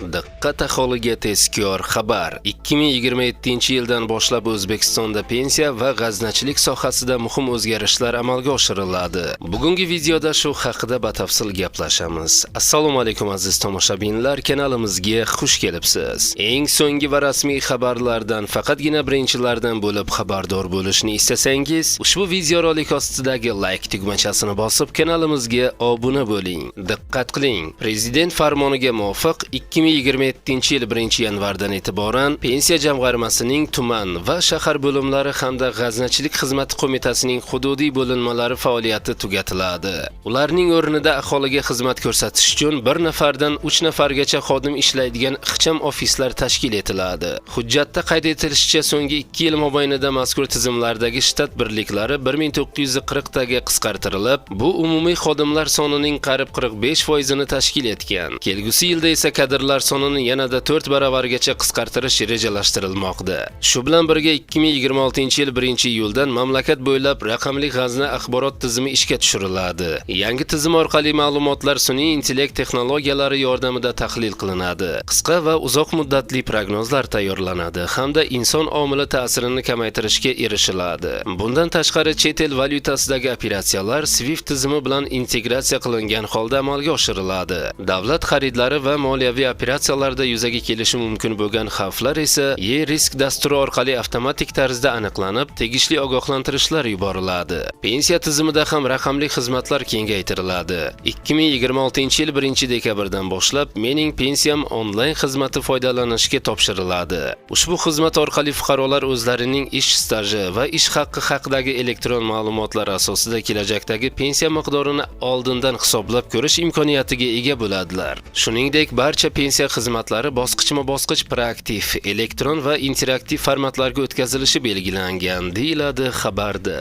Diqqat aholiga tezkor xabar. 2027-yildan boshlab O'zbekistonda pensiya va g'aznachilik sohasida muhim o'zgarishlar amalga oshiriladi. Bugungi videoda shu haqida batafsil gaplashamiz. Assalomu alaykum aziz tomoshabinlar, kanalimizga xush kelibsiz. Eng so'nggi va rasmiy xabarlardan faqatgina birinchilardan bo'lib xabardor bo'lishni istasangiz, ushbu videorolik ostidagi like tugmachasini bosib kanalimizga obuna bo'ling. Diqqat qiling. Prezident farmoniga muvofiq 2027-yil 1-yanvardan e'tiboran pensiya jamg'armasining tuman va shahar bo'limlari hamda g'aznachilik xizmati qo'mitasining hududiy bo'linmalari faoliyati tugatiladi. Ularning o'rnida aholiga xizmat ko'rsatish uchun 1 nafardan 3 nafargacha xodim ishlaydigan ixcham ofislar tashkil etiladi. Hujjatda qayd etilishicha, so'nggi 2 yil mobaynida mazkur tizimlardagi shtat birliklari 1940 taga qisqartirilib, bu umumiy xodimlar sonining qariyb 45% ni tashkil etgan. Kelgusi yilda esa kadrlar sonini yanada 4 baravargacha qisqartirish rejalashtirilmoqda. Shu bilan birga 2026-yil 1-iyuldan mamlakat bo'ylab raqamli g'azna axborot tizimi ishga tushiriladi. Yangi tizim orqali ma'lumotlar sun'iy intellekt texnologiyalari yordamida tahlil qilinadi. Qisqa va uzoq muddatli prognozlar tayyorlanadi hamda inson omili ta'sirini kamaytirishga erishiladi. Bundan tashqari chet el valyutasidagi operatsiyalar SWIFT tizimi bilan integratsiya qilingan holda amalga oshiriladi. Davlat xaridlari va moliyaviy operatsiyalarda yuzaga kelishi mumkin bo'lgan xavflar esa E-risk dasturi orqali avtomatik tarzda aniqlanib, tegishli ogohlantirishlar yuboriladi. Pensiya tizimida ham raqamli xizmatlar kengaytiriladi. 2026-yil 1-dekabrdan boshlab Mening pensiyam onlayn xizmati foydalanishga topshiriladi. Ushbu xizmat orqali fuqarolar o'zlarining ish staji va ish haqqi haqidagi elektron ma'lumotlar asosida kelajakdagi pensiya miqdorini oldindan hisoblab ko'rish imkoniyatiga ega bo'ladilar. Shuningdek, barcha pensiya xizmatlari bosqichma-bosqich proaktiv, elektron va interaktiv formatlarga o'tkazilishi belgilangan, deyiladi xabarda.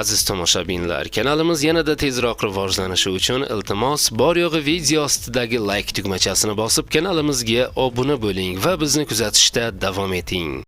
Aziz tomoshabinlar, kanalimiz yanada tezroq rivojlanishi uchun iltimos bor yo'g'i video ostidagi like tugmachasini bosib kanalimizga obuna bo'ling va bizni kuzatishda davom eting.